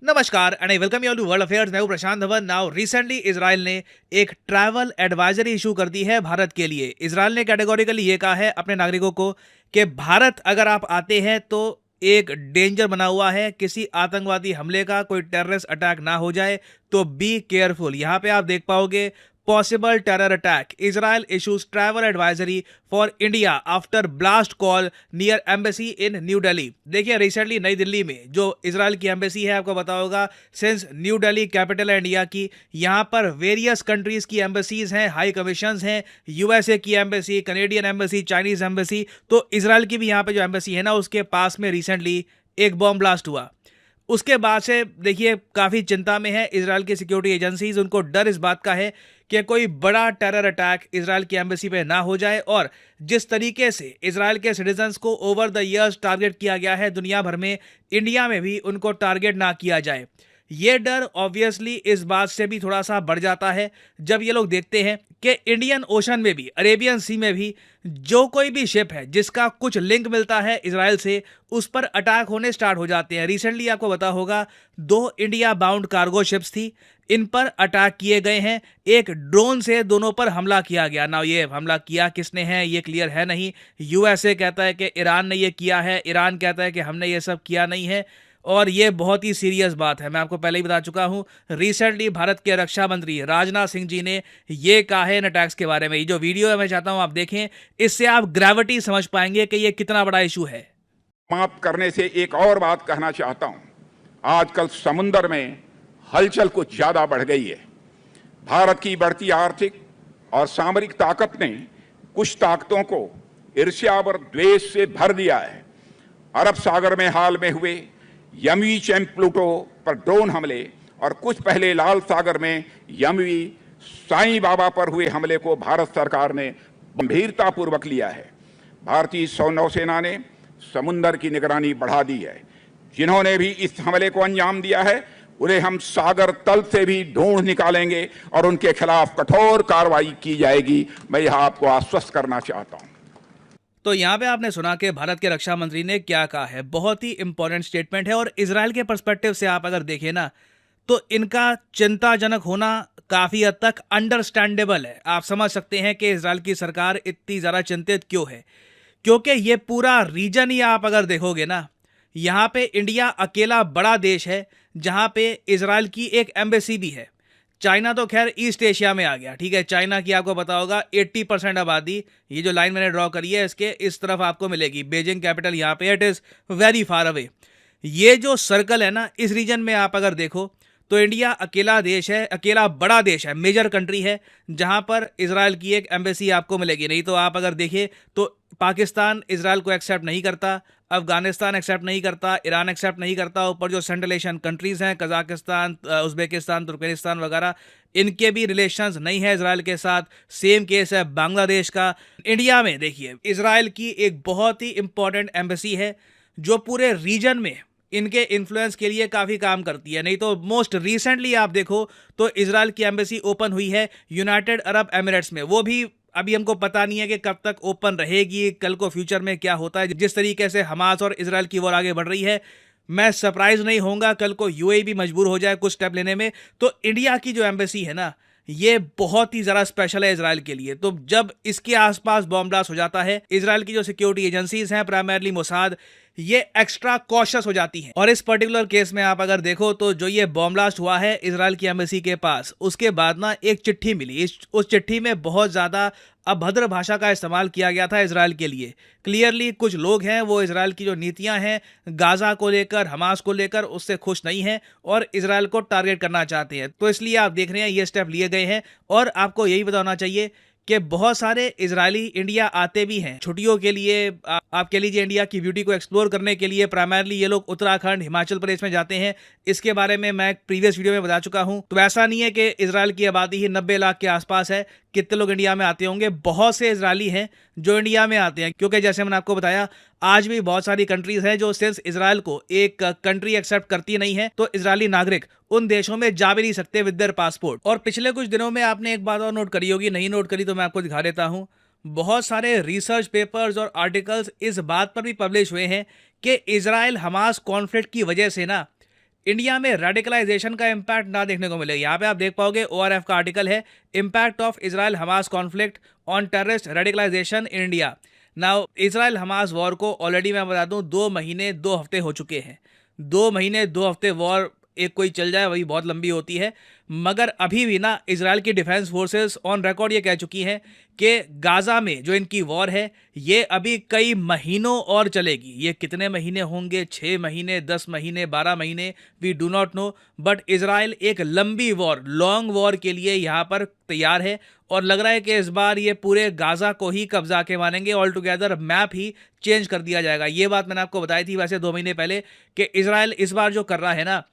नमस्कार and I welcome you all to world affairs. मैं हूं Prashant Dhawan. Now recently Israel ने एक ट्रैवल एडवाइजरी इशू कर दी है भारत के लिए। इजराइल ने कैटेगोरिकली ये कहा है अपने नागरिकों को कि भारत अगर आप आते हैं तो एक डेंजर बना हुआ है, किसी आतंकवादी हमले का, कोई टेररिस्ट अटैक ना हो जाए, तो बी केयरफुल। यहां पे आप देख पाओगे possible terror attack, Israel issues travel advisory for India after blast call near embassy in new Delhi. देखिए रिसेंटली नई दिल्ली में जो इजराइल की एम्बेसी है, आपको पता होगा सिंस न्यू दिल्ली कैपिटल है इंडिया की, यहाँ पर वेरियस कंट्रीज की एम्बेसीज हैं, हाई कमीशंस हैं, यूएसए की embassy, Canadian embassy, Chinese embassy. तो इजराइल की भी यहाँ पे जो एम्बेसी है ना, उसके पास में रिसेंटली एक बॉम्ब ब्लास्ट हुआ। उसके बाद से देखिए काफ़ी चिंता में है इजराइल की सिक्योरिटी एजेंसीज। उनको डर इस बात का है कि कोई बड़ा टेरर अटैक इजराइल की एम्बेसी पे ना हो जाए, और जिस तरीके से इजराइल के सिटीजन्स को ओवर द इयर्स टारगेट किया गया है दुनिया भर में, इंडिया में भी उनको टारगेट ना किया जाए। ये डर ऑब्वियसली इस बात से भी थोड़ा सा बढ़ जाता है जब ये लोग देखते हैं कि इंडियन ओशन में भी, अरेबियन सी में भी जो कोई भी शिप है जिसका कुछ लिंक मिलता है इजराइल से, उस पर अटैक होने स्टार्ट हो जाते हैं। रिसेंटली आपको पता होगा 2 इंडिया बाउंड कार्गो शिप्स थी, इन पर अटैक किए गए हैं। एक ड्रोन से दोनों पर हमला किया गया। ना ये हमला किया किसने है ये क्लियर है नहीं। यूएसए कहता है कि ईरान ने ये किया है, ईरान कहता है कि हमने ये सब किया नहीं है, और ये बहुत ही सीरियस बात है। मैं आपको पहले ही बता चुका हूं, रिसेंटली भारत के रक्षा मंत्री राजनाथ सिंह जी ने ये कहा है इन अटैक्स के बारे में। ये जो वीडियो है मैं चाहता हूं आप देखें, इससे आप ग्रेविटी समझ पाएंगे कि ये कितना बड़ा इशू है। समाप्त करने से एक और बात कहना चाहता हूं। आजकल समुद्र में हलचल कुछ ज्यादा बढ़ गई है। भारत की बढ़ती आर्थिक और सामरिक ताकत ने कुछ ताकतों को ईर्ष्या और द्वेष से भर दिया है। अरब सागर में हाल में हुए यमवी चैंप प्लूटो पर ड्रोन हमले और कुछ पहले लाल सागर में यमवी साईं बाबा पर हुए हमले को भारत सरकार ने गंभीरतापूर्वक लिया है। भारतीय नौसेना ने समुद्र की निगरानी बढ़ा दी है। जिन्होंने भी इस हमले को अंजाम दिया है उन्हें हम सागर तल से भी ढूंढ निकालेंगे और उनके खिलाफ कठोर कार्रवाई की जाएगी। मैं यह आपको आश्वस्त करना चाहता हूं। तो यहाँ पे आपने सुना कि भारत के रक्षा मंत्री ने क्या कहा है। बहुत ही इंपॉर्टेंट स्टेटमेंट है, और इजराइल के पर्सपेक्टिव से आप अगर देखें ना, तो इनका चिंताजनक होना काफी हद तक अंडरस्टैंडेबल है। आप समझ सकते हैं कि इजराइल की सरकार इतनी ज्यादा चिंतित क्यों है, क्योंकि ये पूरा रीजन ही आप अगर देखोगे ना, यहाँ पे इंडिया अकेला बड़ा देश है जहाँ पे इजराइल की एक एम्बेसी भी है। चाइना तो खैर ईस्ट एशिया में आ गया, ठीक है। चाइना की आपको पता होगा 80% आबादी, ये जो लाइन मैंने ड्रॉ करी है इसके इस तरफ आपको मिलेगी। बीजिंग कैपिटल यहाँ पे, it is very far away. ये जो सर्कल है ना, इस रीजन में आप अगर देखो तो इंडिया अकेला देश है, अकेला बड़ा देश है, मेजर कंट्री है जहां पर इजराइल की एक एम्बेसी आपको मिलेगी। नहीं तो आप अगर देखें तो पाकिस्तान इजराइल को एक्सेप्ट नहीं करता, अफगानिस्तान एक्सेप्ट नहीं करता, ईरान एक्सेप्ट नहीं करता, ऊपर जो सेंट्रल एशियन कंट्रीज हैं कजाकिस्तान, उज्बेकिस्तान, तुर्कमेनिस्तान वगैरह, इनके भी रिलेशंस नहीं है इजराइल के साथ। सेम केस है बांग्लादेश का। इंडिया में देखिए इजराइल की एक बहुत ही इंपॉर्टेंट एम्बेसी है जो पूरे रीजन में इनके इन्फ्लुएंस के लिए काफ़ी काम करती है। नहीं तो मोस्ट रिसेंटली आप देखो तो इजराइल की एम्बेसी ओपन हुई है यूनाइटेड अरब एमिरेट्स में। वो भी अभी हमको पता नहीं है कि कब तक ओपन रहेगी, कल को फ्यूचर में क्या होता है। जिस तरीके से हमास और इजराइल की वॉर आगे बढ़ रही है, मैं सरप्राइज नहीं होऊंगा कल को यूएई भी मजबूर हो जाए कुछ स्टेप लेने में। तो इंडिया की जो एम्बेसी है ना, ये बहुत ही ज़रा स्पेशल है इजराइल के लिए। तो जब इसके आसपास बॉम्ब ब्लास्ट हो जाता है, इजराइल की जो सिक्योरिटी एजेंसीज हैं, प्राइमरली मोसाद, ये एक्स्ट्रा कॉशियस हो जाती हैं। और इस पर्टिकुलर केस में आप अगर देखो तो जो ये बॉम्ब ब्लास्ट हुआ है इजराइल की एम्बेसी के पास, उसके बाद ना एक चिट्ठी मिली। उस चिट्ठी में बहुत ज़्यादा अभद्र भाषा का इस्तेमाल किया गया था इजराइल के लिए। क्लियरली कुछ लोग हैं वो इजराइल की जो नीतियां हैं गाजा को लेकर, हमास को लेकर, उससे खुश नहीं हैं और इजराइल को टारगेट करना चाहते हैं। तो इसलिए आप देख रहे हैं ये स्टेप लिए गए हैं। और आपको यही बताना चाहिए कि बहुत सारे इजरायली इंडिया आते भी हैं छुट्टियों के लिए। आप कह लीजिए इंडिया की ब्यूटी को एक्सप्लोर करने के लिए प्राइमरली ये लोग उत्तराखंड, हिमाचल प्रदेश में जाते हैं। इसके बारे में मैं प्रीवियस वीडियो में बता चुका हूं। तो ऐसा नहीं है कि इजराइल की आबादी ही 90 लाख के आसपास है। कितने लोग इंडिया में आते होंगे? बहुत से इजरायली हैं जो इंडिया में आते हैं, क्योंकि जैसे मैंने आपको बताया आज भी बहुत सारी कंट्रीज हैं जो सिर्फ इजराइल को एक कंट्री एक्सेप्ट करती नहीं है, तो इजरायली नागरिक उन देशों में जा भी नहीं सकते विद देयर पासपोर्ट। और पिछले कुछ दिनों में आपने एक बात और नोट करी होगी, नहीं नोट करी तो मैं आपको दिखा देता हूं। बहुत सारे रिसर्च पेपर्स और आर्टिकल्स इस बात पर भी पब्लिश हुए हैं कि इजराइल हमास कॉन्फ्लिक्ट की वजह से ना इंडिया में रेडिकलाइजेशन का इम्पैक्ट ना देखने को मिलेगा। यहाँ पे आप देख पाओगे ORF का आर्टिकल है, impact of Israel Hamas conflict on terrorist radicalisation in India. Now Israel Hamas war को ऑलरेडी मैं बता दूं 2 महीने 2 हफ्ते हो चुके हैं। 2 महीने 2 हफ्ते वॉर एक कोई चल जाए वही बहुत लंबी होती है, मगर अभी भी ना इजराइल की डिफेंस फोर्सेस ऑन रिकॉर्ड ये कह चुकी हैं कि गाजा में जो इनकी वॉर है ये अभी कई महीनों और चलेगी। ये कितने महीने होंगे, 6 महीने, 10 महीने, 12 महीने, we do not know, but Israel एक लंबी वॉर, लॉन्ग वॉर के लिए यहाँ पर तैयार है और लग रहा है कि इस बार ये पूरे गाजा को ही कब्जा के मानेंगे। ऑल टुगेदर मैप ही चेंज कर दिया जाएगा। ये बात मैंने आपको बताई थी वैसे 2 महीने पहले कि इजराइल इस बार जो कर रहा है ना,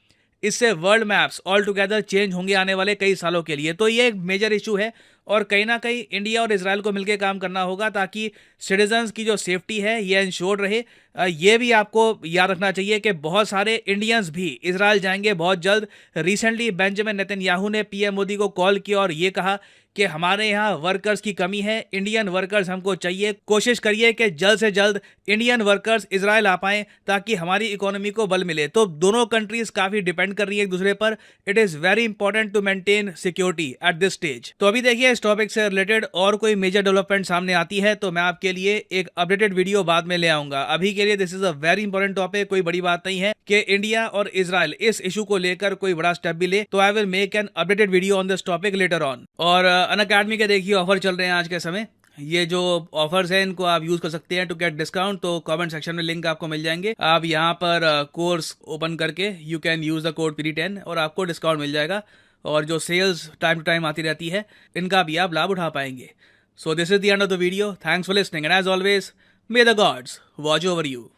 इससे world maps all together change होंगे आने वाले कई सालों के लिए। तो ये एक मेजर इशू है और कहीं ना कहीं इंडिया और इजराइल को मिलकर काम करना होगा ताकि सिटीजन्स की जो सेफ्टी है ये इंश्योर्ड रहे। ये भी आपको याद रखना चाहिए कि बहुत सारे इंडियंस भी इजराइल जाएंगे बहुत जल्द। रिसेंटली बेंजामिन नेतन्याहू ने पीएम मोदी को कॉल किया और ये कहा कि हमारे यहाँ वर्कर्स की कमी है, इंडियन वर्कर्स हमको चाहिए। कोशिश करिए कि जल्द से जल्द इंडियन वर्कर्स इजराइल आ पाएं ताकि हमारी इकोनॉमी को बल मिले। तो दोनों कंट्रीज काफी डिपेंड कर रही है एक दूसरे पर। It is very important to maintain security at this stage. तो अभी देखिए इस टॉपिक से रिलेटेड और कोई मेजर डेवलपमेंट सामने आती है तो मैं आपके लिए एक अपडेटेड वीडियो बाद में ले आऊंगा। अभी के लिए this is a very important topic. कोई बड़ी बात नहीं है कि इंडिया और इजराइल इस इशू को लेकर कोई बड़ा स्टेप भी ले, तो I will make an updated video on this topic later on. और अनअकैडमी के देखिए ऑफर चल रहे हैं आज के समय। ये जो ऑफर्स हैं इनको आप यूज कर सकते हैं टू गेट डिस्काउंट। तो कमेंट सेक्शन में लिंक आपको मिल जाएंगे। आप यहाँ पर कोर्स ओपन करके you can use the code PD10 और आपको डिस्काउंट मिल जाएगा। और जो सेल्स टाइम टू टाइम आती रहती है इनका भी आप लाभ उठा पाएंगे। So this is the end of the video. Thanks for listening and as always may the gods watch over you.